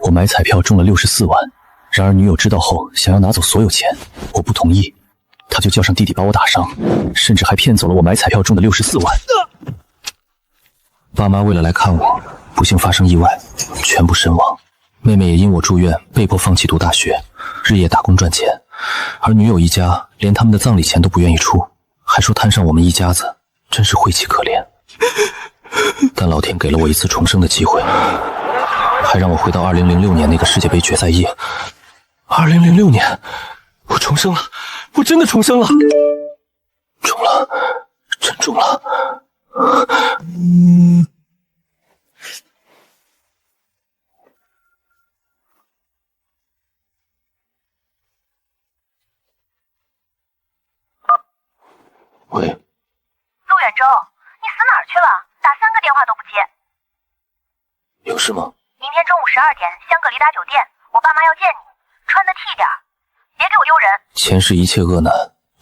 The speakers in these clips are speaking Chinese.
我買彩票中了64萬，然而女友知道後想要拿走所有錢，我不同意，他就叫上弟弟把我打傷，甚至還騙走了我买彩票中的64萬。爸媽为了来看我，不幸发生意外，全部身亡。妹妹也因我住院，被迫放弃读大学，日夜打工賺錢。而女友一家連他們的葬禮錢都不願意出，還說攤上我們一家子，真是晦氣可憐。但老天給了我一次重生的機會，還讓我回到2006年那個世界杯決賽夜。2006年，我重生了，我真的重生了，中了，真中了。喂，陆远洲，你死哪儿去了？打3个電話都不接。有事嗎？明天中午12點，香格里拉酒店，我爸媽要見你，穿得體點，別給我丟人。前世一切惡難，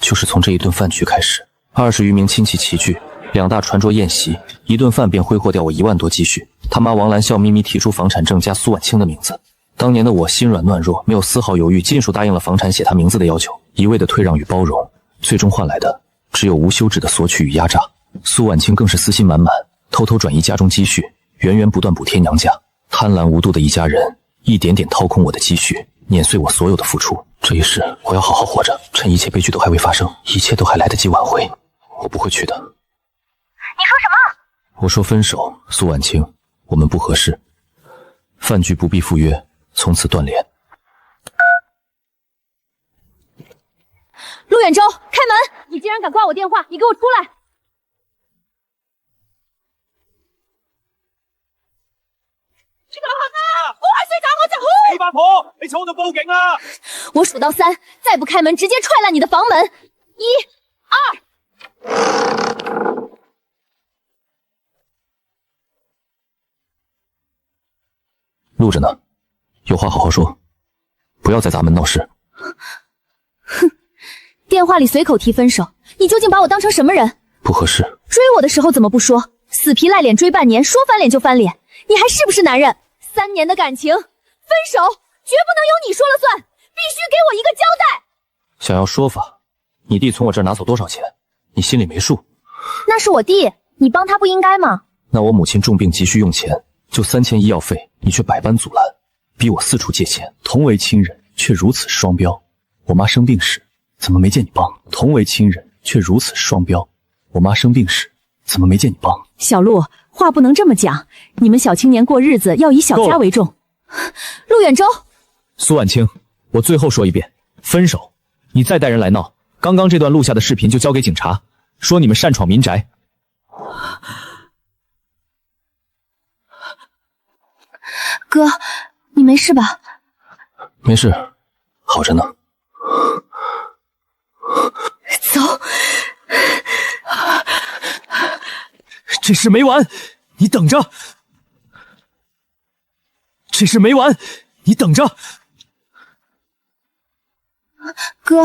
就是從這一頓飯局開始。20餘名親戚齊聚，2大傳桌宴席，一頓飯便揮霍掉我1萬多積蓄。他媽王蘭笑眯眯提出房產證加蘇婉清的名字。當年的我心軟軟弱，沒有絲毫猶豫，盡數答應了房產寫他名字的要求，一味的退讓與包容，最終換來的只有無休止的索取與壓榨。蘇婉清更是私心滿滿，偷偷轉移家中積蓄，源源不斷補貼娘家。貪婪無度的一家人，一點點掏空我的積蓄，碾碎我所有的付出。這一世我要好好活着，趁一切悲劇都還未發生，一切都還來得及挽回。我不會去的。你說什麼？我說分手，蘇婉清，我們不合適。飯局不必赴約，從此斷聯。陸遠洲，開門！你竟然敢掛我電話，你給我出來！這個老行啊！我係衰仔，我就好！你八婆，你錯就報警啦！我數到3，再不開門，直接踹爛你的房門！1、2。錄着呢，有話好好說，不要再砸門鬧事。哼，電話裡隨口提分手，你究竟把我當成什麼人？不合適。追我的時候怎麼不說？死皮賴臉追半年，說翻臉就翻臉，你還是不是男人？3年的感情，分手絕不能由你說了算，必須給我一個交代。想要說法，你弟從我這兒拿走多少錢，你心裡沒數？那是我弟，你幫他不應該嗎？那我母親重病急需用錢，就3000醫藥費，你卻百般阻攔，逼我四處借錢。同為親人，卻如此雙標。我媽生病時，怎麼沒見你幫？同為親人，卻如此雙標。我媽生病時，怎麼沒見你幫？小陸，話不能這麼講，你們小青年過日子要以小家為重。陸遠洲，蘇婉清，我最後說一遍，分手。你再帶人來鬧，剛剛這段錄下的視頻就交給警察，說你們擅闖民宅。哥，你沒事吧？沒事，好着呢。走。這事沒完，你等着。這事沒完，你等着。哥，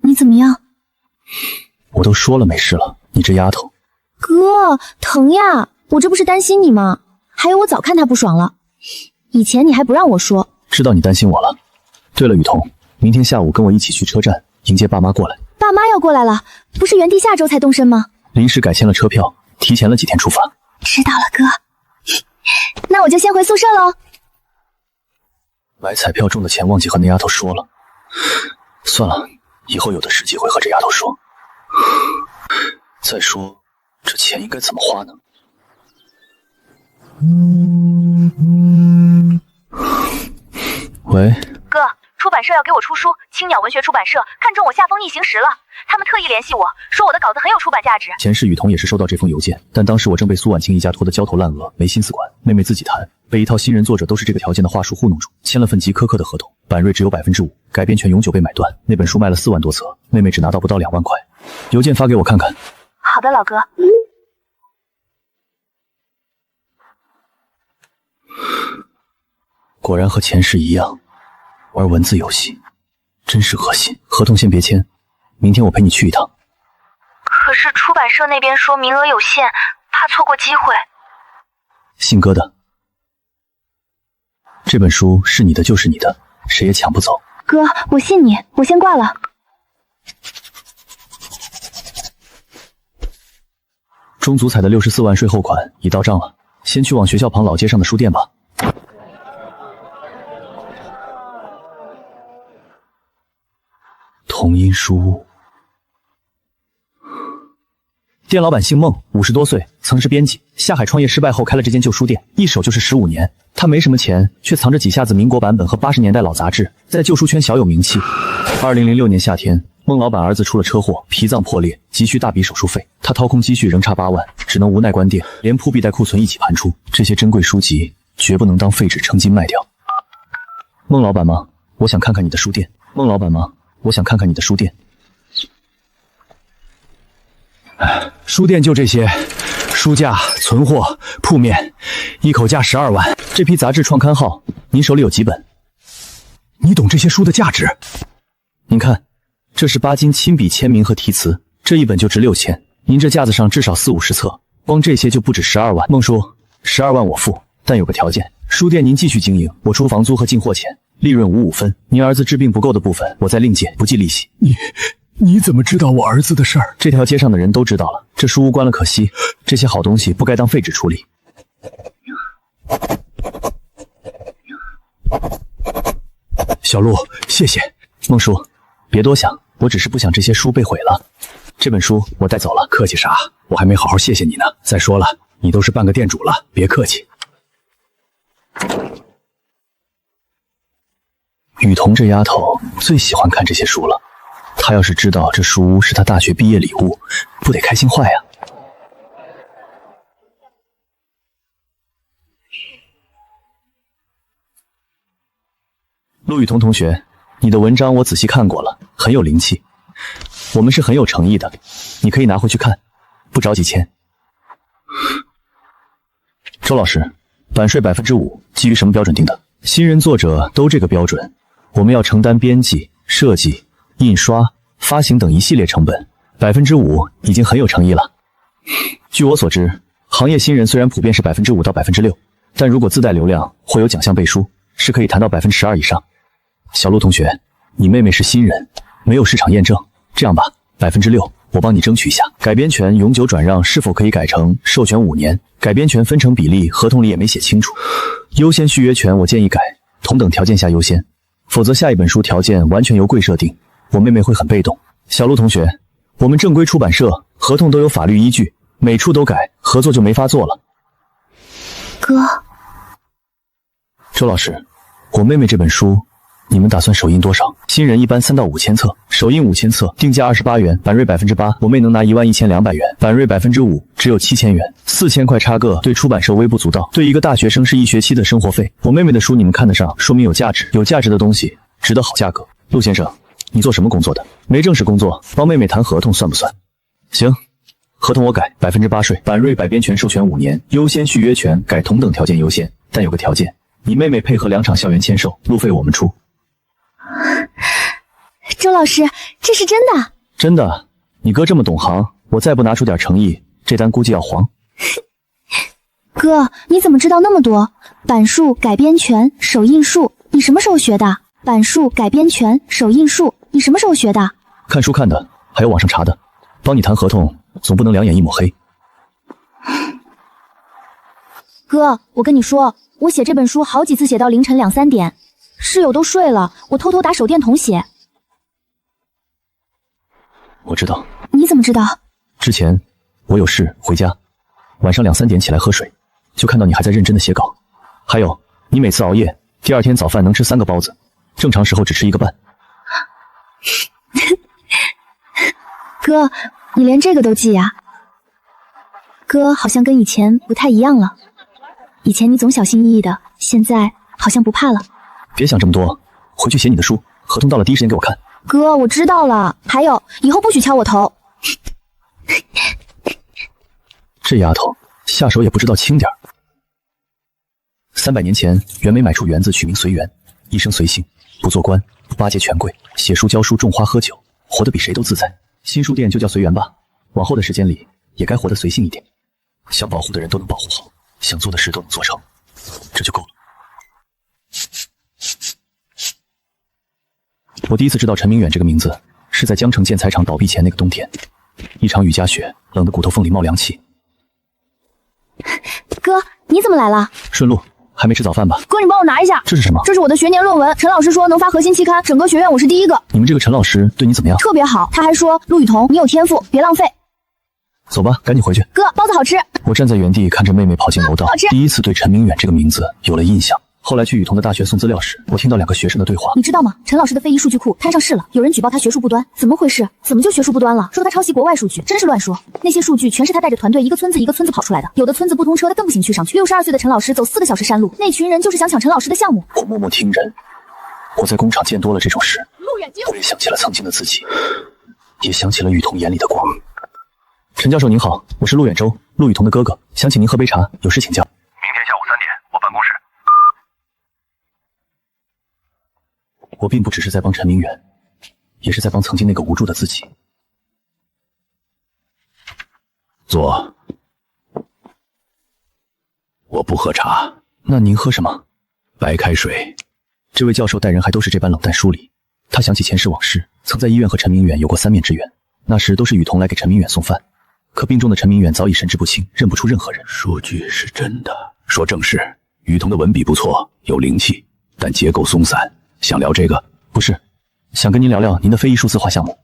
你怎麼樣？我都說了沒事了，你這丫頭。哥，疼呀！我這不是擔心你嗎？還有我早看他不爽了，以前你還不讓我說。知道你擔心我了。對了，雨桐，明天下午跟我一起去車站迎接爸媽過來。爸媽要過來了，不是原地下周才動身嗎？臨時改簽了車票，提前了幾天出發。知道了，哥。那我就先回宿舍嘍。買彩票中的錢忘記和那丫頭說了，算了，以後有的是機會和這丫頭說。再說，這錢應該怎麼花呢？喂，哥，出版社要給我出書，青鳥文學出版社看中我夏風逆行時了，他們特意聯繫我說我的稿子很有出版價值。前世雨桐也是收到這封郵件，但當時我正被蘇婉清一家拖得焦頭爛額，沒心思管。妹妹自己談，被一套新人作者都是這個條件的話術糊弄住，簽了份極苛刻的合同，版稅只有 5%， 改編權永久被買斷。那本書賣了4萬多冊，妹妹只拿到不到2萬塊。郵件發給我看看。好的，老哥。果然和前世一樣，玩文字遊戲，真是惡心。合同先別簽，明天我陪你去一趟。可是出版社那邊說名額有限，怕錯過機會。信哥的。這本書是你的就是你的，誰也搶不走。哥，我信你，我先挂了。中足彩的64万税后款已到账了，先去往学校旁老街上的书店吧。同音书屋。店老板姓孟，50多岁，曾是編輯。下海創業失敗後，開了這間舊書店，一守就是15年。他沒什麼錢，卻藏着幾下子民國版本和80年代老雜誌，在舊書圈小有名氣。2006年夏天，孟老板兒子出了車禍，脾臟破裂，急需大筆手術費。他掏空積蓄，仍差8萬，只能無奈關店，連鋪壁帶庫存一起盤出。這些珍貴書籍絕不能當廢紙成金賣掉。孟老板嗎？我想看看你的書店。孟老板嗎？我想看看你的書店。書店就這些，書架、存貨、鋪面，一口價12萬。這批雜誌創刊號，您手裡有幾本？你懂這些書的價值？您看，這是巴金親筆簽名和題詞，這一本就值6000。您這架子上至少40-50冊，光這些就不止12萬。孟叔，12萬我付，但有個條件，書店您繼續經營，我出房租和進貨錢，利潤55分。您兒子治病不夠的部分，我再另計，不計利息。你怎麼知道我兒子的事兒？這條街上的人都知道了。這書屋關了可惜，這些好東西不該當廢紙處理。小陸，謝謝。孟叔，別多想，我只是不想這些書被毀了。這本書我帶走了。客氣啥？我還沒好好謝謝你呢。再說了，你都是半個店主了，別客氣。雨桐這丫頭最喜歡看這些書了。他要是知道這書屋是他大學畢業禮物，不得開心壞呀！陸雨桐同學，你的文章我仔細看過了，很有靈氣。我们是很有誠意的，你可以拿回去看，不着急簽。周老師，版稅5%，基於什麼標準定的？新人作者都這個標準，我們要承擔編輯、設計、印刷、發行等一系列成本，5%已經很有誠意了。據我所知，行業新人雖然普遍是5%到6%，但如果自帶流量或有獎項背書，是可以談到12%以上。小陸同學，你妹妹是新人，沒有市場驗證，這樣吧，6%我幫你爭取一下。改編權永久轉讓是否可以改成授權5年？改編權分成比例，合同裡也沒寫清楚。優先續約權我建議改，同等條件下優先，否則下一本書條件完全由貴設定。我妹妹會很被動。小陸同學，我們正規出版社合同都有法律依據，每處都改，合作就沒法做了。哥，周老師，我妹妹這本書，你們打算首印多少？新人一般3到5千冊，首印5000冊，定價28元，版稅8%，我妹能拿11200元，版稅5%，只有7000元，4000塊差個對出版社微不足道，對一個大學生是1學期的生活費。我妹妹的書你們看得上，說明有價值，有價值的東西值得好價格。陸先生，你做什麼工作的？沒正式工作，幫妹妹談合同算不算？行，合同我改8%稅，版稅改編權授權5年，優先續約權改同等條件優先，但有個條件，你妹妹配合2場校園簽售，路費我們出。周老師，這是真的？真的，你哥這麼懂行，我再不拿出點誠意，這單估計要黃。哥，你怎麼知道那麼多？版數、改編權、首印數，你什麼時候學的？版數、改編權、首印數，你什麼時候學的？看書看的，還有網上查的。幫你談合同，總不能兩眼一抹黑。哥，我跟你說，我寫這本書好幾次寫到凌晨2、3點，室友都睡了，我偷偷打手電筒寫。我知道。你怎麼知道？之前我有事回家，晚上2、3點起來喝水，就看到你還在認真的寫稿。還有，你每次熬夜，第二天早飯能吃3個包子，正常時候只吃1個半。哥，你連這個都記呀？哥好像跟以前不太一樣了。以前你總小心翼翼的，現在好像不怕了。別想這麼多，回去寫你的書，合同到了第一時間給我看。哥，我知道了。還有，以後不許敲我頭。這丫頭下手也不知道輕點兒。300年前，袁枚買出園子，取名隨園，一生隨性，不做官，不巴結權貴，寫書教書，種花喝酒，活得比誰都自在。新書店就叫隨園吧，往後的時間裡也該活得隨性一點。想保護的人都能保護好，想做的事都能做成，這就夠了。我第一次知道陈明遠這個名字，是在江城建材廠倒閉前那個冬天，一場雨夾雪，冷得骨頭縫裡冒涼氣。哥，你怎麼來了？順路，還沒吃早飯吧？哥，你幫我拿一下。這是什麼？這是我的学年論文，陳老師說能發核心期刊，整個學院我是第一個。你們這個陳老師對你怎麼樣？特別好，他還說陸雨桐，你有天賦，別浪費。走吧，趕緊回去。哥，包子好吃。我站在原地看着妹妹跑进楼道，好吃。第一次对陈明遠這個名字有了印象。後來去雨桐的大學送資料時，我聽到2個學生的對話。你知道嗎？陳老師的非遺數據庫攤上市了，有人舉報他學術不端，怎麼回事？怎麼就學術不端了？說他抄襲國外數据，真是亂說。那些數据全是他帶着团隊一個村子一個村子跑出來的，有的村子不通車，他更不行去上去。62歲的陳老師走4個小時山路，那群人就是想搶陳老師的項目。我默默聽着，我在工廠見多了這種事，我也想起了曾經的自己，也想起了雨桐眼裡的光。陳教授您好，我是陸遠洲，陸雨桐的哥哥，想請您喝杯茶，有事請教。明天下午3點，我辦公室。我並不只是在幫陳明遠，也是在幫曾經那個無助的自己。坐。我不喝茶。那您喝什麼？白開水。這位教授待人還都是這般冷淡疏離。他想起前世往事，曾在醫院和陳明遠有過3面之緣，那時都是雨桐來給陳明遠送飯。可病中的陳明遠早已神志不清，認不出任何人。數據是真的，說正事。雨桐的文筆不錯，有靈氣，但結構鬆散。想聊這個？不是，想跟您聊聊您的非遺數字化項目。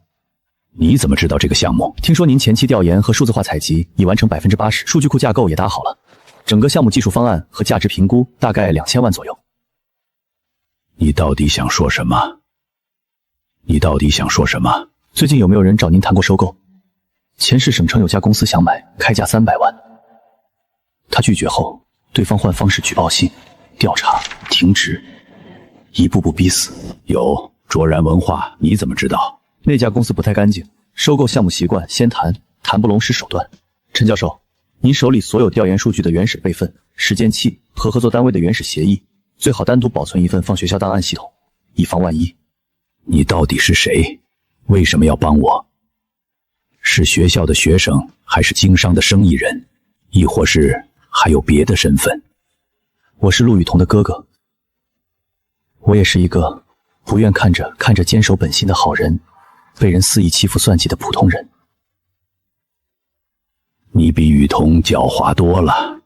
你怎麼知道這個項目？聽說您前期調研和數字化採集已完成80%，數據庫架構也搭好了，整個項目技術方案和價值評估大概2000萬左右。你到底想說什麼？最近有沒有人找您談過收購？前市省城有家公司想買，開價300萬。他拒絕後，對方換方式舉報信、調查、停職，一步步逼死。有卓然文化，你怎麼知道？那家公司不太乾淨，收購項目習慣先談，談不攏使手段。陳教授，您手裡所有調研數據的原始備份、時間器和合作單位的原始協議，最好單獨保存一份放學校檔案系統，以防萬一。你到底是誰？為什麼要幫我？是學校的學生，還是經商的生意人，亦或是還有別的身份？我是陸雨桐的哥哥，我也是一個不願看着堅守本心的好人，被人肆意欺負算計的普通人。你比雨桐狡猾多了。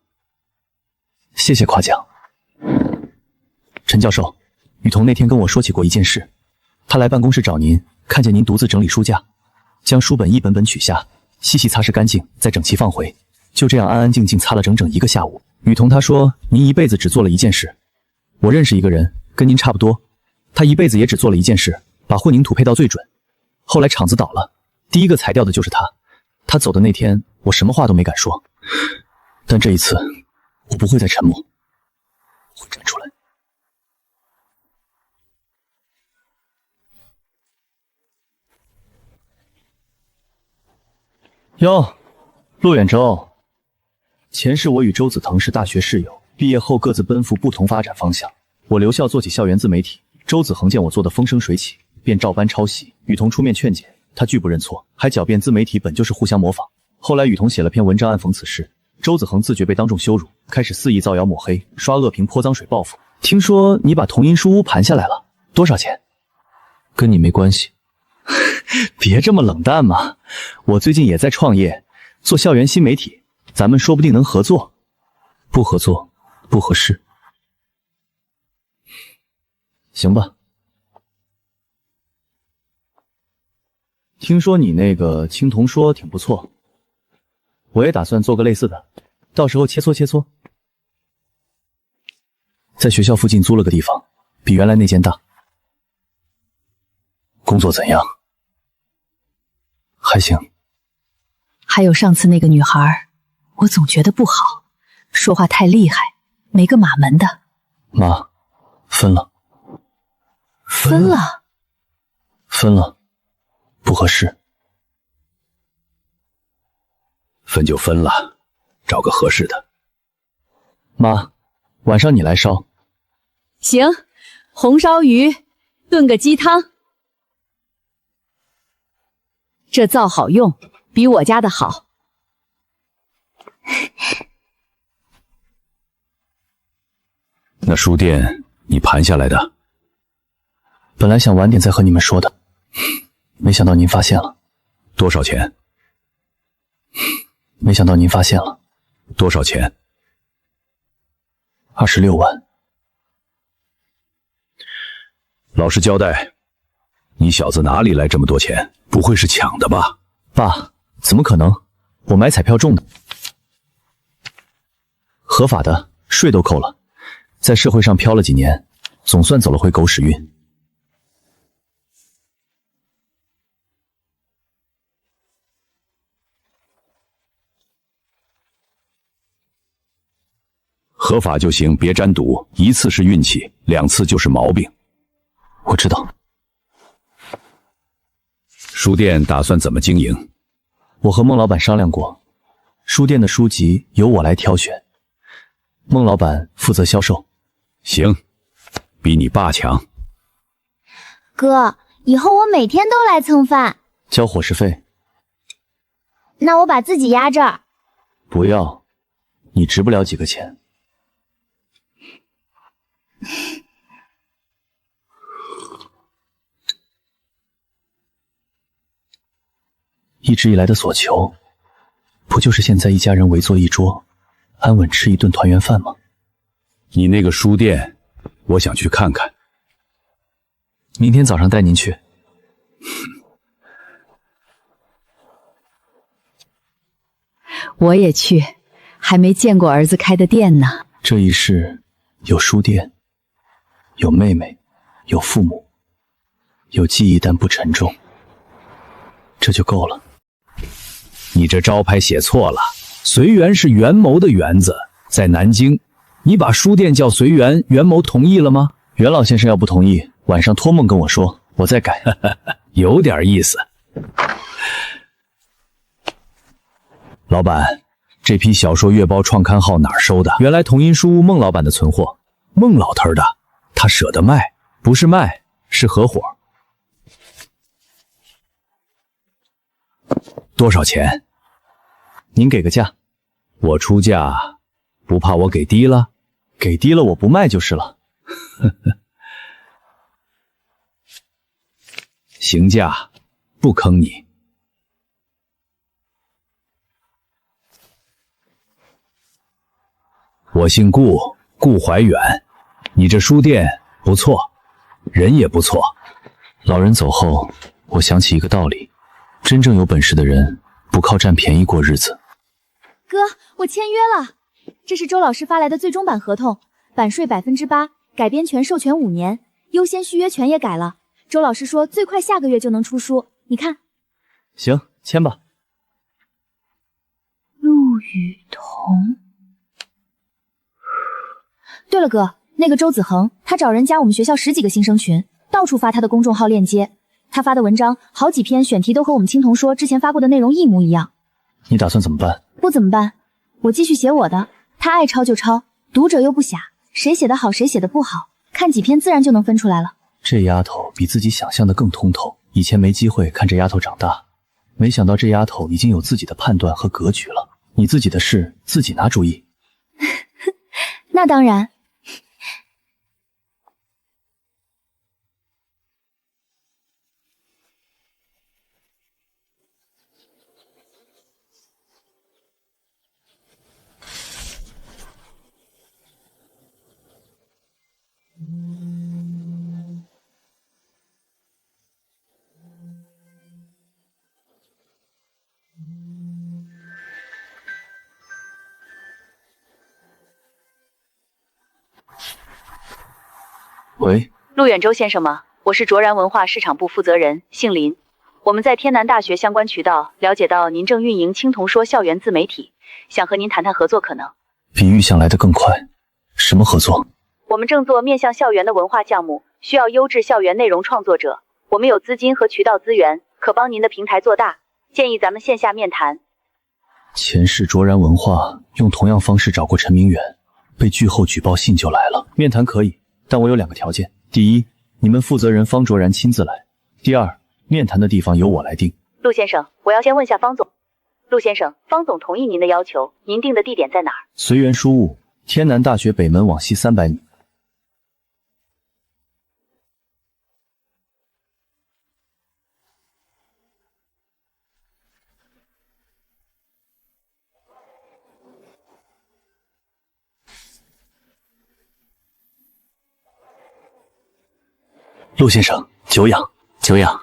謝謝誇獎。陳教授，雨桐那天跟我說起過一件事，他來辦公室找您，看見您獨自整理書架，將書本一本本取下，細細擦拭乾淨，再整齊放回，就這樣安安靜靜擦了整整1個下午。雨桐他說您一輩子只做了一件事。我認識一個人跟您差不多，他一輩子也只做了一件事，把混凝土配到最準。後來廠子倒了，第一個裁掉的就是他。他走的那天，我什麼話都沒敢說，但這一次我不會再沉默，我會站出來。喲，陸遠洲，前世我與周子騰是大學室友，畢業後各自奔赴不同發展方向。我留校做起校園自媒體，周子騰見我做得風生水起，便照搬抄襲。雨桐出面勸解，他拒不認錯，還狡辯自媒體本就是互相模仿。後來雨桐寫了篇文章暗諷此事，周子騰自覺被當眾羞辱，開始肆意造謠抹黑，刷惡評潑髒水報復。聽說你把同音書屋盤下來了，多少錢？跟你沒關係。別這麼冷淡嘛，我最近也在創業，做校園新媒體，咱們說不定能合作。不合作，不合適。行吧。听說你那個青銅說挺不錯，我也打算做個類似的，到時候切磋切磋。在學校附近租了個地方，比原來那間大。工作怎樣？還行。還有上次那個女孩，我總覺得不好，說話太厲害，沒個馬門的。媽，分了。分了？分了，不合適。分就分了，找個合適的。媽，晚上你來燒。行，紅燒魚，燉個雞湯。這灶好用，比我家的好。那書店你盘下來的？本來想晚點再和你们說的，没想到您发现了。多少钱？没想到您发现了。多少钱？26万。老实交代，你小子哪里来这么多钱？不会是抢的吧？爸，怎么可能？我买彩票中的，合法的，税都扣了，在社会上飘了几年，总算走了回狗屎运。合法就行，別沾賭，一次是運氣，2次就是毛病。我知道。書店打算怎麼經營？我和孟老板商量過，書店的書籍由我來挑選，孟老板負責銷售。行，比你爸強。哥，以後我每天都來蹭飯，交伙食費。那我把自己壓這兒。不要，你值不了幾個錢。一直以來的所求，不就是現在一家人圍坐一桌，安穩吃一頓團圓飯嗎？你那個書店，我想去看看。明天早上帶您去。我也去，還沒見過兒子開的店呢。這一世有書店，有妹妹，有父母，有記憶但不沉重，這就夠了。你這招牌寫錯了，隨緣是元謀的元字，在南京，你把書店叫隨緣，元謀同意了嗎？袁老先生要不同意，晚上托夢跟我說，我再改。有點意思。老闆，這批小說月包創刊號哪兒收的？原來同音書屋孟老闆的存貨。孟老頭的，他捨得賣？不是賣，是合夥。多少錢？您給個價。我出價，不怕我給低了？給低了我不賣就是了。行價，不坑你。我姓顧，顧懷遠。你這書店不錯，人也不錯。老人走後，我想起一個道理。真正有本事的人，不靠占便宜過日子。哥，我簽約了，這是周老師發來的最終版合同，版稅8%，改編權授權5年，優先續約權也改了。周老師說最快下個月就能出書，你看。行，簽吧。陸羽彤。對了哥，那個周子恆，他找人加我們學校10幾個新生群，到處發他的公眾號鏈接。他發的文章好幾篇選題都和我們青銅說之前發過的內容一模一樣。你打算怎麼辦？不怎麼辦，我繼續寫我的，他愛抄就抄，讀者又不傻，誰寫的好誰寫的不好，看幾篇自然就能分出來了。這丫頭比自己想象的更通透，以前沒機會看這丫頭長大，沒想到這丫頭已經有自己的判斷和格局了。你自己的事自己拿主意。那當然。喂，陆遠舟先生嗎？我是卓然文化市場部負責人，姓林。我們在天南大學相關渠道了解到您正運營青銅說校園自媒體，想和您談談合作可能。比預想來得更快。什麼合作？我們正做面向校園的文化項目，需要優質校園內容創作者。我們有資金和渠道資源，可幫您的平台做大。建議咱們線下面談。前世卓然文化用同樣方式找過陳明遠，被拒後舉報信就來了。面談可以，但我有2個條件：第一，你們負責人方卓然親自來；第二，面談的地方由我來定。陸先生，我要先問下方總。陸先生，方總同意您的要求，您定的地點在哪兒？隨緣書屋，天南大學北門往西300米。陆先生，久仰，久仰。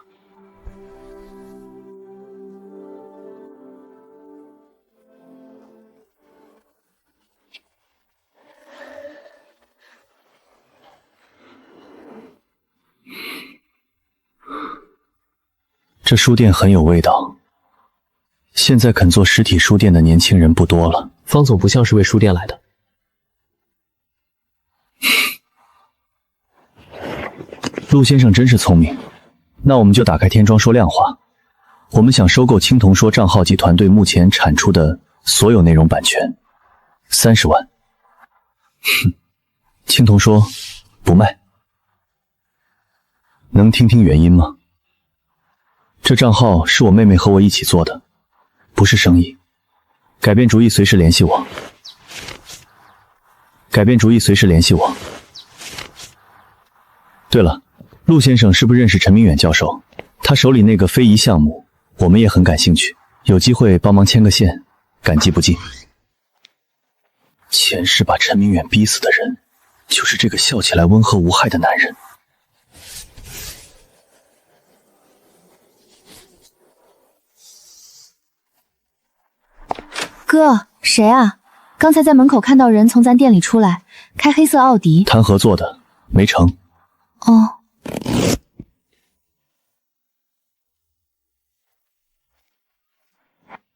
这书店很有味道。现在肯做实体书店的年轻人不多了。方总不像是为书店来的。陆先生真是聪明。那我们就打開天窗說亮話。我們想收購青銅說賬號及團隊目前產出的所有內容版權，30萬。哼，青銅說不賣。能聽聽原因嗎？這賬號是我妹妹和我一起做的，不是生意。改變主意隨時聯繫我。改變主意隨時聯繫我。對了，陸先生是不是認識陳明遠教授？他手裡那個非遺項目，我們也很感興趣，有機會幫忙牽個線，感激不盡。前世把陳明遠逼死的人，就是這個笑起來溫和無害的男人。哥，誰啊？剛才在門口看到人從咱店裡出來，開黑色奧迪。談合作的，沒成。哦。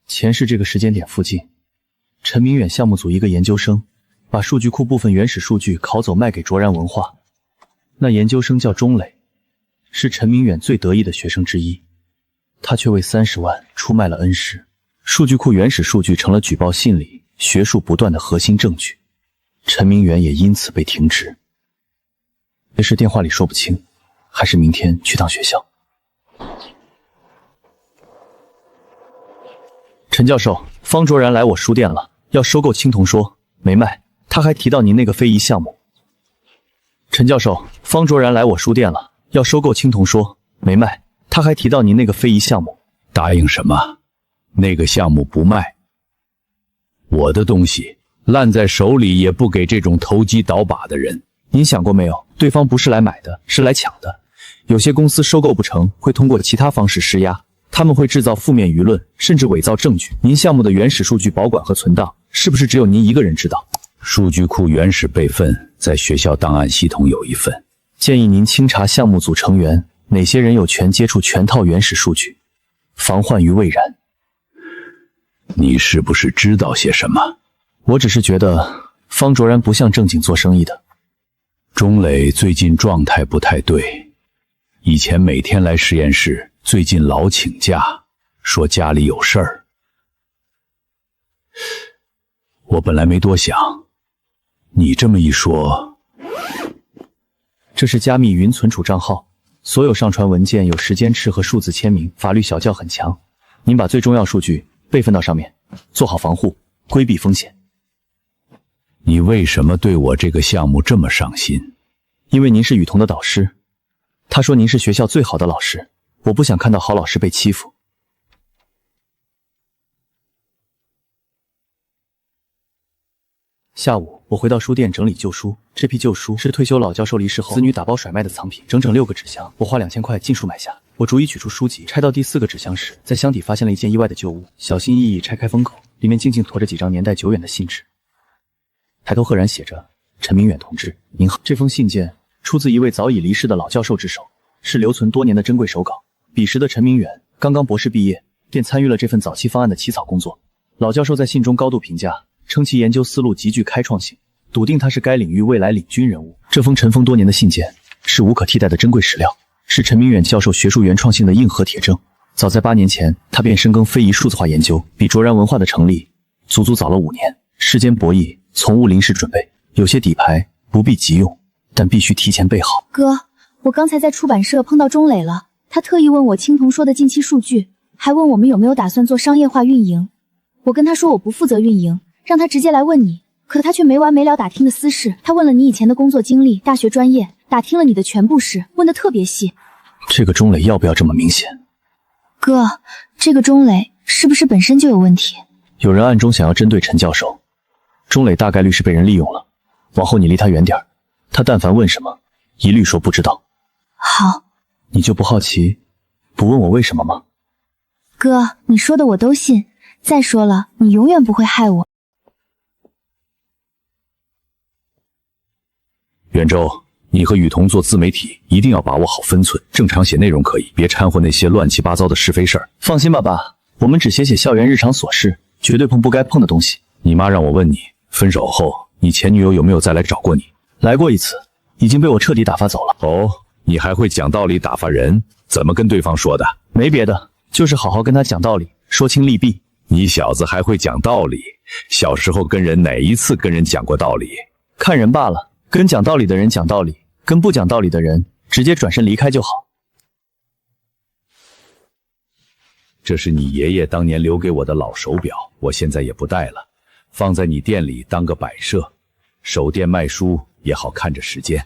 前世這個時間點附近，陳明遠項目組一個研究生，把數據庫部分原始數據拷走賣給卓然文化。那研究生叫鐘磊，是陳明遠最得意的學生之一，他卻為30萬出賣了恩師。數據庫原始數據成了舉報信裡學術不斷的核心證據，陳明遠也因此被停職。這事電話裡說不清，還是明天去趟學校。陳教授，方卓然來我書店了，要收購青銅說，沒賣。他還提到您那個非遺項目。陳教授，方卓然來我書店了，要收購青銅說，沒賣。他還提到您那個非遺項目。答應什麼？那個項目不賣，我的東西爛在手裡也不給這種投機倒把的人。您想過沒有，對方不是來買的，是來搶的。有些公司收購不成，會通過其他方式施壓，他們會製造負面輿論，甚至偽造證據。您項目的原始數據保管和存檔，是不是只有您一個人知道？數據庫原始備份在學校檔案系統有一份，建議您清查項目組成員，哪些人有權接觸全套原始數據，防患於未然。你是不是知道些什麼？我只是覺得方卓然不像正經做生意的。鐘磊最近狀態不太對，以前每天來實驗室，最近老請假，說家裡有事兒。我本來沒多想，你這麼一說，這是加密雲存儲賬號，所有上傳文件有時間池和數字簽名，法律小教很強。您把最重要數據備份到上面，做好防護，規避風險。你為什麼對我這個項目這麼上心？因為您是雨桐的導師，他說您是學校最好的老師，我不想看到好老師被欺負。下午我回到書店整理舊書，這批舊書是退休老教授離世後子女打包甩賣的藏品，整整6個紙箱，我花2000塊盡數買下。我逐一取出書籍，拆到第4個紙箱時，在箱底發現了一件意外的舊物，小心翼翼拆開封口，裡面靜靜馱着幾張年代久遠的信紙。抬頭赫然寫着陳明遠同志，您好。這封信件出自一位早已離世的老教授之手，是留存多年的珍貴手稿。彼時的陳明遠剛剛博士畢業，便參與了這份早期方案的起草工作。老教授在信中高度評價，稱其研究思路極具開創性，篤定他是該領域未來領軍人物。這封塵封多年的信件是無可替代的珍貴史料，是陳明遠教授學術原創性的硬核鐵證。早在8年前，他便深耕非遺數字化研究，比卓然文化的成立足足早了5年。世間博弈，從勿臨時準備，有些底牌不必急用，但必須提前備好。哥，我剛才在出版社碰到鐘磊了，他特意問我青銅說的近期數據，還問我們有沒有打算做商業化運營。我跟他說我不負責運營，讓他直接來問你，可他卻沒完沒了打聽的私事。他問了你以前的工作經歷、大學專業，打聽了你的全部事，問得特別細。這個鐘磊要不要這麼明顯？哥，這個鐘磊是不是本身就有問題？有人暗中想要針對陳教授，鐘磊大概率是被人利用了。往後你離他遠點，他但凡問什麼，一律說不知道。好。你就不好奇，不問我為什麼嗎？哥，你說的我都信。再說了，你永遠不會害我。袁周，你和雨桐做自媒體一定要把握好分寸，正常写內容可以，別摻和那些亂七八糟的是非事儿。放心吧，爸，我們只寫校園日常瑣事，絕對碰不該碰的東西。你媽讓我問你，分手後你前女友有沒有再來找過你？來過一次，已經被我徹底打發走了。哦，你還會講道理打發人？怎麼跟對方說的？沒別的，就是好好跟他講道理，說清利弊。你小子還會講道理？小時候跟人哪一次跟人講過道理？看人罷了，跟講道理的人講道理，跟不講道理的人直接轉身離開就好。這是你爺爺當年留給我的老手錶，我現在也不戴了，放在你店裡當個擺設，手店賣書也好看着時間。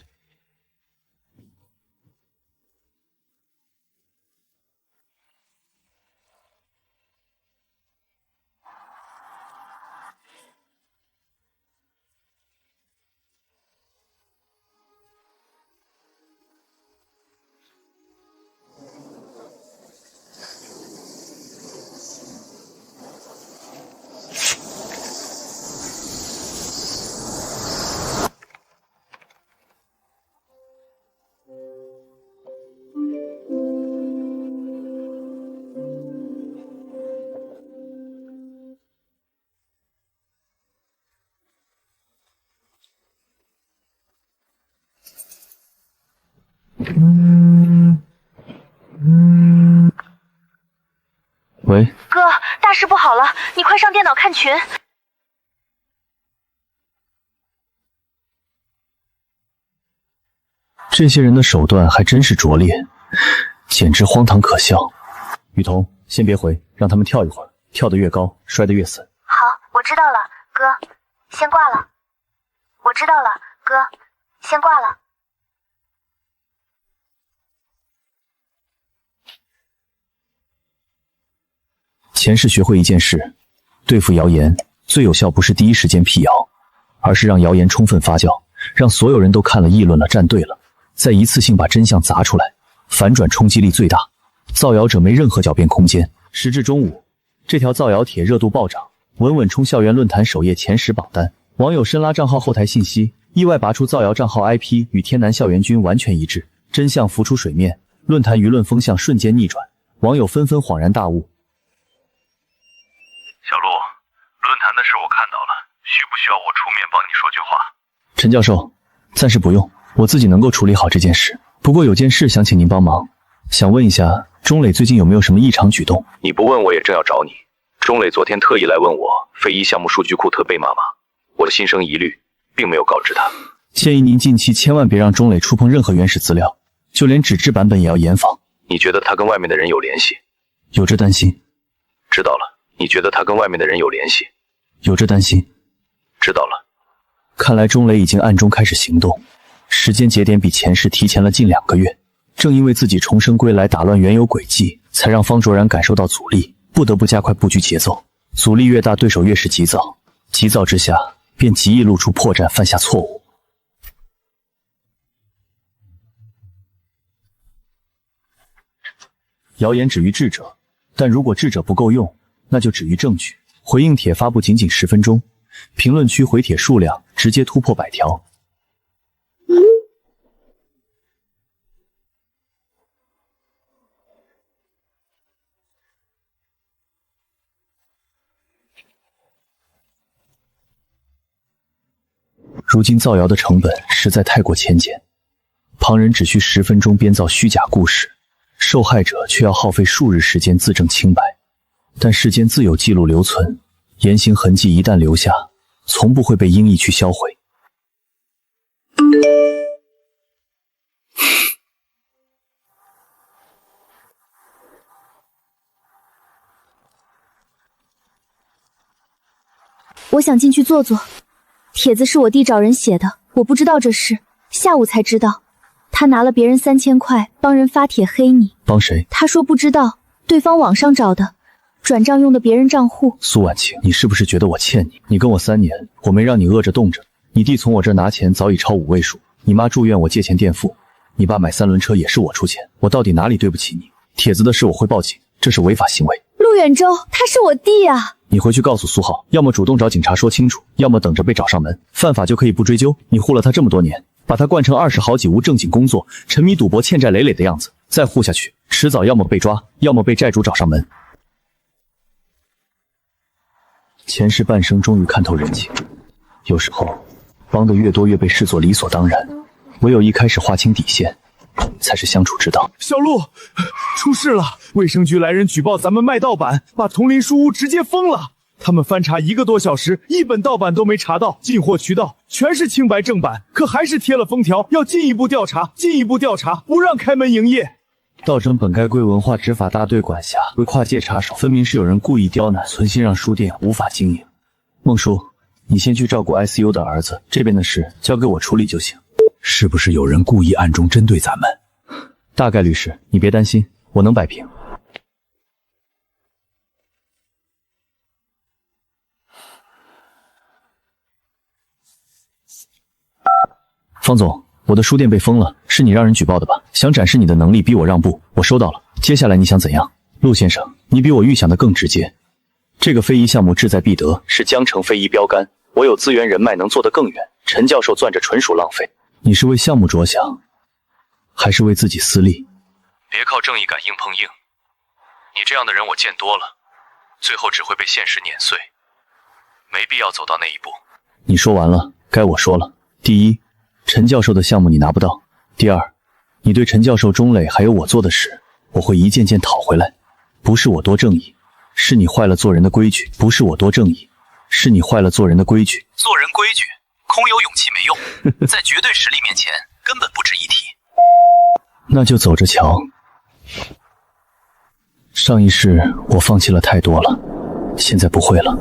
喂，哥，大事不好了，你快上電腦看群。這些人的手段還真是拙劣，簡直荒唐可笑。雨桐，先別回，讓他們跳一會兒，跳得越高，摔得越死。好，我知道了，哥，先掛了。我知道了，哥，先掛了。前世學會一件事，對付謠言最有效不是第一時間闢謠，而是讓謠言充分發酵，讓所有人都看了議論了站隊了，再一次性把真相砸出來，反轉衝擊力最大，造謠者沒任何狡辯空間。時至中午，這條造謠帖熱度暴漲，穩穩衝校園論壇首頁前10榜單。網友深拉賬號後台信息，意外拔出造謠賬號 IP 與天南校園君完全一致，真相浮出水面，論壇輿論風向瞬間逆轉，網友紛紛恍然大悟。小陸，論壇的事我看到了，需不需要我出面幫你說句話？陳教授，暫時不用，我自己能夠處理好這件事。不過有件事想請您幫忙，想問一下鐘磊最近有沒有什麼異常舉動？你不問我也正要找你。鐘磊昨天特意來問我非遺項目數據庫特備碼碼，我心生疑慮，並沒有告知他。建議您近期千萬別讓鐘磊觸碰任何原始資料，就連紙質版本也要嚴防。你覺得他跟外面的人有聯繫？有着擔心。知道了。你覺得他跟外面的人有聯繫？有着擔心。知道了。看來鐘磊已經暗中開始行動，時間節點比前世提前了近2個月。正因為自己重生歸來打亂原有軌跡，才讓方卓然感受到阻力，不得不加快布局節奏。阻力越大，對手越是急躁，急躁之下便極易露出破绽，犯下錯誤。謠言止於智者，但如果智者不夠用，那就止於證據。回應帖發布僅僅10分鐘，評論區回帖數量直接突破100條。如今造謠的成本實在太過淺顯，旁人只需10分鐘編造虛假故事，受害者卻要耗費數日時間自證清白。但世間自有記錄留存，言行痕跡一旦留下，從不會被輕易去銷毀。我想进去坐坐。帖子是我弟找人寫的，我不知道這事，下午才知道。他拿了別人3000塊幫人發帖黑你。幫誰？他說不知道，對方網上找的。轉賬用的別人賬戶。蘇婉晴，你是不是覺得我欠你？你跟我3年，我沒讓你餓着凍着。你弟從我這兒拿錢早已超5位數，你媽住院我借錢墊付，你爸买3輪車也是我出錢，我到底哪裡對不起你？帖子的事我會報警，這是違法行為。陸遠舟，他是我弟啊！你回去告訴蘇浩，要麼主動找警察說清楚，要麼等着被找上門。犯法就可以不追究，你護了他這麼多年，把他慣成20好幾無正經工作、沉迷賭博、欠債累累的樣子，再護下去，遲早要麼被抓，要麼被債主找上門。前世半生終於看透人情，有時候幫得越多越被視作理所當然，唯有一開始劃清底線，才是相處之道。小陸，出事了！衛生局来人舉報咱們賣盜版，把桐林書屋直接封了。他們翻查1個多小時，一本盜版都沒查到，进貨渠道全是清白正版，可還是貼了封条，要进一步調查，不讓開門營業。道真本該歸文化執法大队管辖，为跨界插手，分明是有人故意刁难，存心让書店無法經營。孟叔，你先去照顧 ICU 的兒子，這邊的事交給我處理就行。是不是有人故意暗中針對咱們？大概率是，你別擔心，我能擺平。方總，我的書店被封了，是你讓人舉報的吧？想展示你的能力，逼我讓步，我收到了。接下來你想怎樣？陸先生，你比我預想的更直接。這個非遺項目志在必得，是江城非遺標杆，我有資源人脈，能做得更遠。陳教授攥着純屬浪費。你是為項目着想，還是為自己私利？別靠正義感硬碰硬，你這樣的人我見多了，最後只會被現實碾碎，沒必要走到那一步。你說完了，該我說了。第一，陳教授的項目你拿不到。第二，你對陳教授、鐘磊還有我做的事，我會一件件討回來。不是我多正義，是你壞了做人的規矩。不是我多正義，是你壞了做人的規矩。做人規矩，空有勇氣沒用，在絕對實力面前，根本不值一提。那就走着瞧。上一世我放棄了太多了，現在不會了。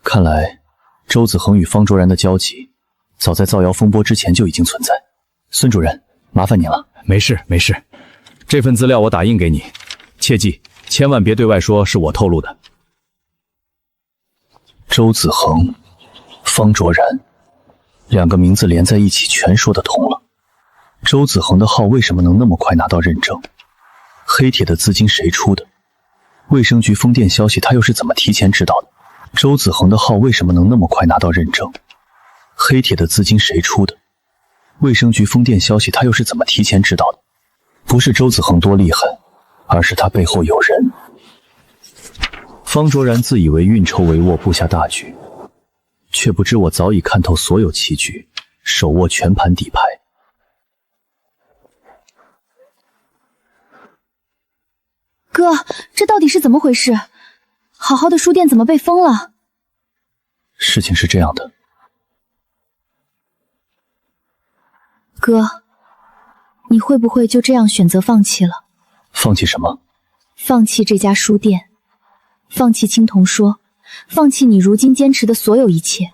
看來周子恒與方卓然的交集，早在造謠風波之前就已經存在。孫主任，麻煩您了。沒事沒事，這份資料我打印給你，切記千萬別對外說是我透露的。周子恒、方卓然，兩個名字連在一起全說得通了。周子恒的號為什麼能那麼快拿到認證？黑鐵的資金誰出的？衛生局封店消息他又是怎麼提前知道的？周子恒的號為什麼能那麼快拿到認證？黑鐵的資金誰出的？衛生局封店消息他又是怎麼提前知道的？不是周子恒多厲害，而是他背後有人。方卓然自以為運籌帷幄，布下大局，卻不知我早已看透所有棋局，手握全盤底牌。哥，這到底是怎麼回事？好好的書店怎麼被封了？事情是這樣的，哥，你會不會就這樣選擇放棄了？放棄什麼？放棄這家書店，放棄青銅說，放棄你如今堅持的所有一切。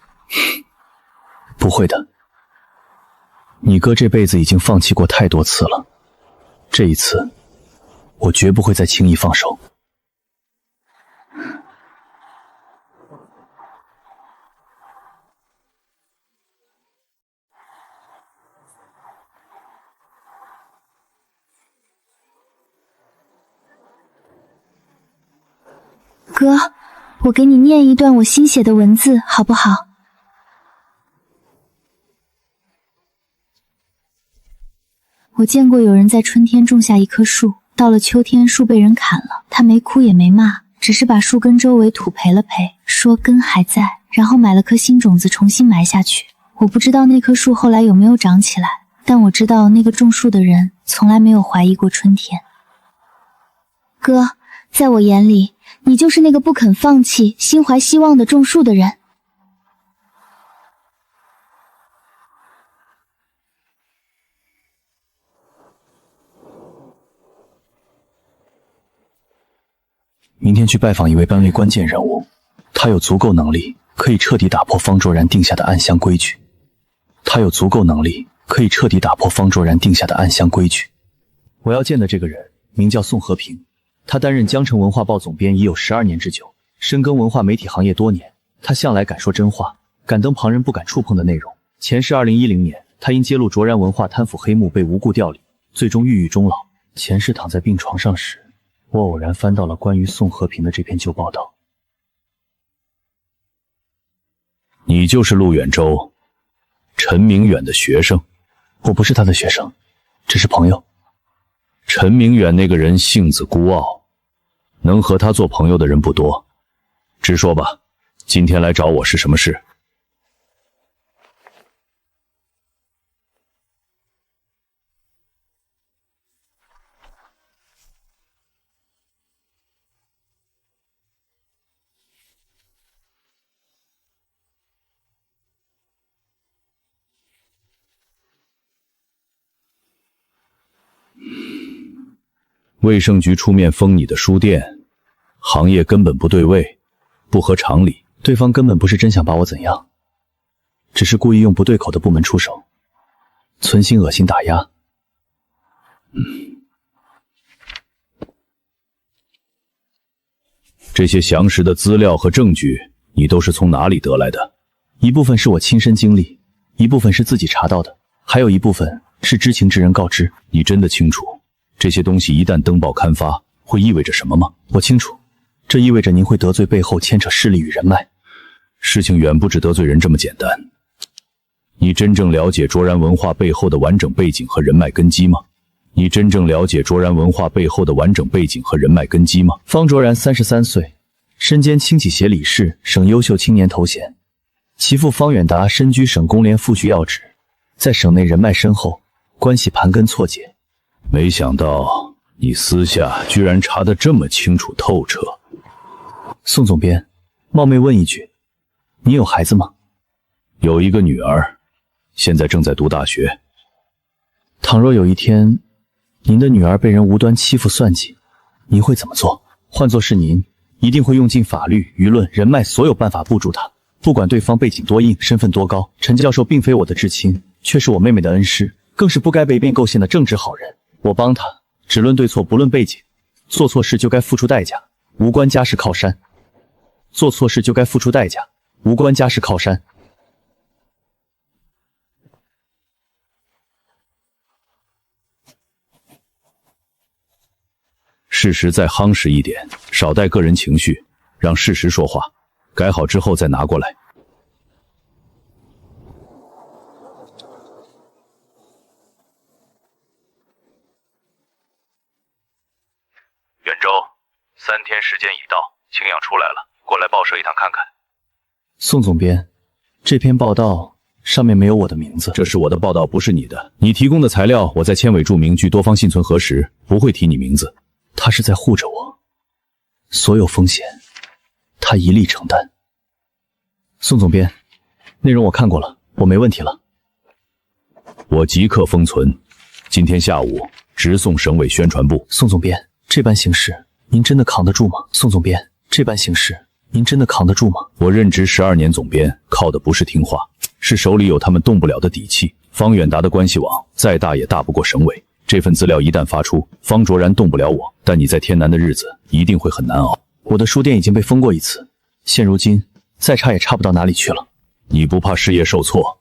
不會的，你哥這輩子已經放棄過太多次了，這一次我絕不會再輕易放手。哥，我給你念一段我新寫的文字，好不好？我見過有人在春天種下一棵樹，到了秋天樹被人砍了，他沒哭也沒罵，只是把樹根周圍土賠了賠，說根還在，然後買了顆新種子重新埋下去。我不知道那棵樹後來有沒有長起來，但我知道那個種樹的人從來沒有懷疑過春天。哥，在我眼裡，你就是那個不肯放棄、心懷希望的種樹的人。明天去拜訪一位班內關鍵人物，他有足夠能力可以徹底打破方卓然定下的暗箱規矩。我要見的這個人名叫宋和平，他担任江城文化報總編已有12年之久，深耕文化媒體行業多年。他向来敢說真话，敢登旁人不敢觸碰的內容。前世2010年，他因揭露卓然文化貪腐黑幕被无故調離，最終郁鬱終老。前世躺在病床上時，我偶然翻到了關於宋和平的這篇舊報道。你就是陸遠洲，陳明遠的學生？我不是他的學生，只是朋友。陈明遠那個人性子孤傲，能和他做朋友的人不多。直說吧，今天來找我是什麼事？衛生局出面封你的書店，行業根本不對位，不合常理。对方根本不是真想把我怎樣，只是故意用不对口的部門出手，存心恶心打壓。这些详實的資料和證據，你都是從哪裡得來的？一部分是我親身經歷，一部分是自己查到的，還有一部分是知情之人告知。你真的清楚這些東西一旦登報刊發，會意味着什麼嗎？我清楚，這意味着您會得罪背後牽扯勢力與人脈。事情遠不止得罪人這麼簡單。你真正了解卓然文化背後的完整背景和人脈根基嗎？你真正了解卓然文化背後的完整背景和人脈根基嗎？方卓然33歲，身兼輕啟協理事、省優秀青年頭銜，其父方遠達身居省工聯副局要職，在省內人脈深厚，關係盤根錯節。沒想到你私下居然查得這麼清楚透徹。宋總編，冒昧問一句，你有孩子嗎？有一個女兒，現在正在讀大學。倘若有一天，您的女兒被人無端欺負算計，您會怎麼做？換作是您，一定會用盡法律、輿論、人脈所有辦法部署她。不管對方背景多硬，身份多高，陳教授並非我的至親，卻是我妹妹的恩師，更是不該被編構陷的正直好人。我幫他，只論對錯，不論背景。做錯事就該付出代價，無關家世靠山。做錯事就該付出代價，無關家世靠山。事實再夯實一點，少帶個人情緒，讓事實說話。改好之後再拿過來。遠洲，3天時間已到，晴陽出來了，過來報社一趟看看。宋總編，這篇報道上面沒有我的名字。這是我的報道，不是你的。你提供的材料，我在簽尾註明，據多方幸存核實，不會提你名字。他是在護着我，所有風險，他一力承擔。宋總編，內容我看過了，我沒問題了。我即刻封存，今天下午直送省委宣傳部。宋總編，這般形勢，您真的扛得住嗎？宋總編，這般形勢，您真的扛得住嗎？我任職12年總編，靠的不是聽話，是手裡有他們動不了的底氣。方遠達的關係網再大也大不過省委。這份資料一旦發出，方卓然動不了我，但你在天南的日子一定會很難熬。我的書店已經被封過一次，現如今再差也差不到哪裡去了。你不怕事業受挫？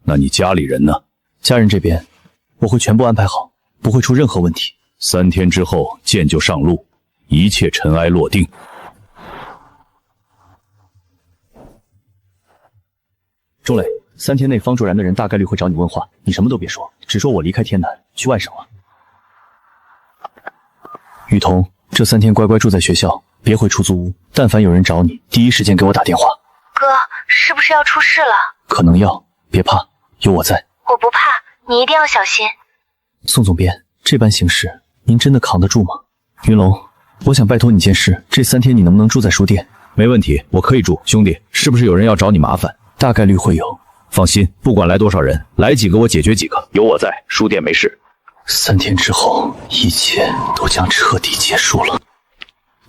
那你家裡人呢？家人這邊我會全部安排好，不會出任何問題。3天之後艦就上路，一切塵埃落定。鐘磊，3天內方卓然的人大概率會找你問話，你什麼都別說，只說我離開天南去外省了。雨桐，這3天乖乖住在學校，別回出租屋，但凡有人找你，第一時間給我打電話。哥，是不是要出事了？可能要，別怕，有我在。我不怕，你一定要小心。宋總編，這般形勢，您真的扛得住嗎？雲龍，我想拜托你件事，這3天你能不能住在書店？沒問題，我可以住。兄弟，是不是有人要找你麻煩？大概率會有。放心，不管來多少人，來幾個我解決幾個，有我在，書店沒事。3天之後，一切都將徹底結束了。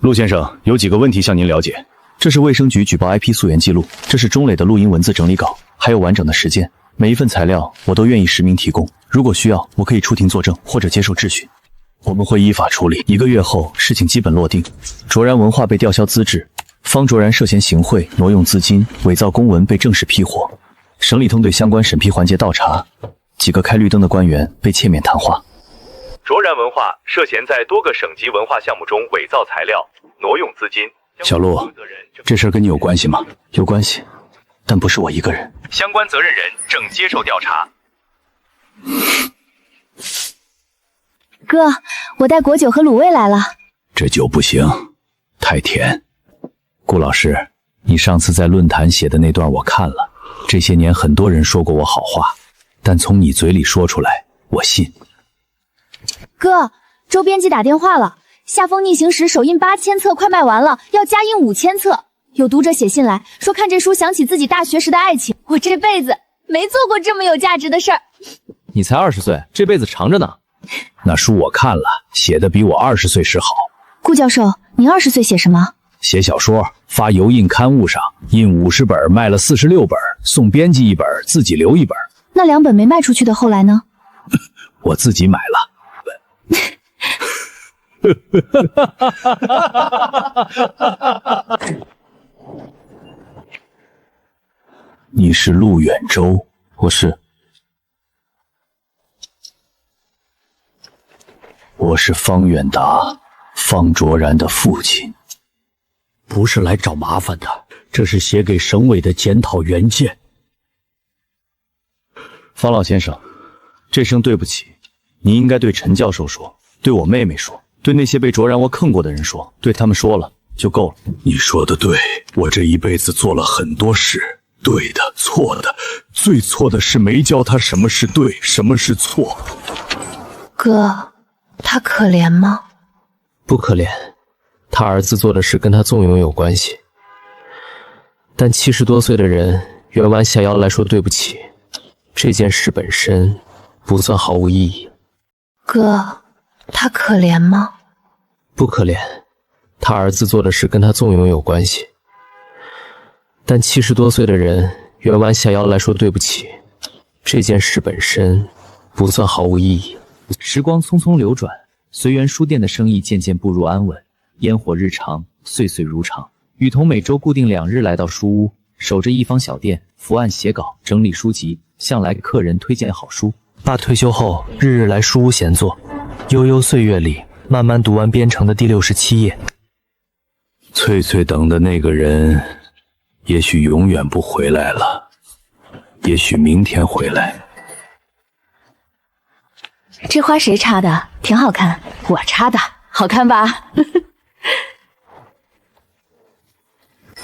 陸先生，有幾個問題向您了解。這是衛生局舉報 IP 溯源記錄，這是鐘磊的錄音文字整理稿，還有完整的時間。每一份材料我都願意實名提供，如果需要，我可以出庭作證或者接受質詢。我們會依法處理。1個月後，事情基本落定。卓然文化被吊销資質，方卓然涉嫌行贿、挪用資金、偽造公文被正式批获。省里通对相關審批環節倒查，幾個開綠燈的官員被切免談話。卓然文化涉嫌在多個省級文化項目中偽造材料、挪用資金。小陸，這事兒跟你有關係嗎？有關係，但不是我一個人。相關責任人正接受調查。哥，我带果酒和滷味來了。這酒不行，太甜。顧老師，你上次在論壇寫的那段我看了，這些年很多人說過我好話，但從你嘴裡說出來，我信。哥，周編輯打電話了，夏風逆行時首印8000冊快賣完了，要加印5000冊。有讀者寫信來說看这書想起自己大學時的愛情，我這輩子沒做過這麼有價值的事兒。你才20歲，這輩子長着呢。那書我看了，寫的比我20歲時好。顧教授，您20歲寫什麼？寫小說，發郵印刊物上，印50本，賣了46本，送編輯1本，自己留1本。那2本沒賣出去的後來呢？我自己買了。你是陆远洲？我是。我是方远达，方卓然的父親。不是来找麻煩的，这是写給省委的檢討原件。方老先生，這聲對不起，你應該對陳教授說，對我妹妹說，對那些被卓然我坑過的人說，對他們說了就夠了。你說的对，我這一輩子做了很多事，對的，錯的，最錯的是沒教他什麼是對，什麼是錯。哥，他可憐嗎？不可憐，他兒子做的事跟他縱容有關係。但70多歲的人冤彎下腰來說對不起，這件事本身不算毫無意義。哥，他可憐嗎？不可憐，他兒子做的事跟他縱容有關係。但70多歲的人冤彎下腰來說對不起，這件事本身不算毫無意義。時光匆匆流轉，隨緣書店的生意漸漸步入安穩，煙火日常，歲歲如常。雨桐每周固定2日來到書屋，守着一方小店，伏案寫稿，整理書籍，向來客人推薦好書。爸退休後，日日來書屋閒坐，悠悠歲月裡，慢慢讀完編成的第67頁。翠翠等的那個人，也許永遠不回來了，也許明天回來。這花誰插的？挺好看。我插的，好看吧？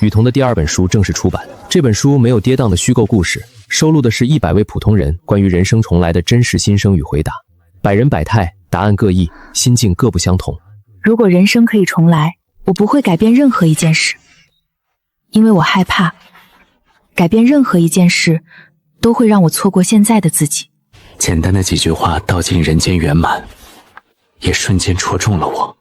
雨桐的第2本書正式出版，這本書沒有跌宕的虛構故事，收錄的是100位普通人關於人生重來的真實心聲與回答，百人百態，答案各異，心境各不相同。如果人生可以重來，我不會改變任何一件事，因為我害怕改變任何一件事都會讓我錯過現在的自己。簡單的幾句話道盡人間圓滿，也瞬間戳中了我。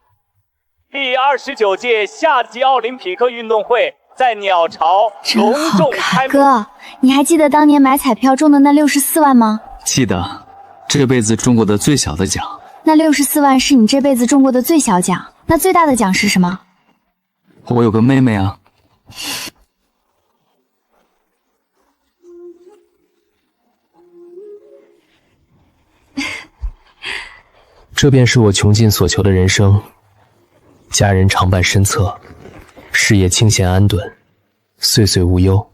第29屆夏季奧林匹克運動會在鳥巢隆重開幕。哥，你還記得當年買彩票中的那64萬嗎？記得，這輩子中過的最小的獎。那64萬是你這輩子中過的最小獎，那最大的獎是什麼？我有個妹妹啊。這便是我窮盡所求的人生，家人常伴身側，事業清閒安頓，歲歲無憂。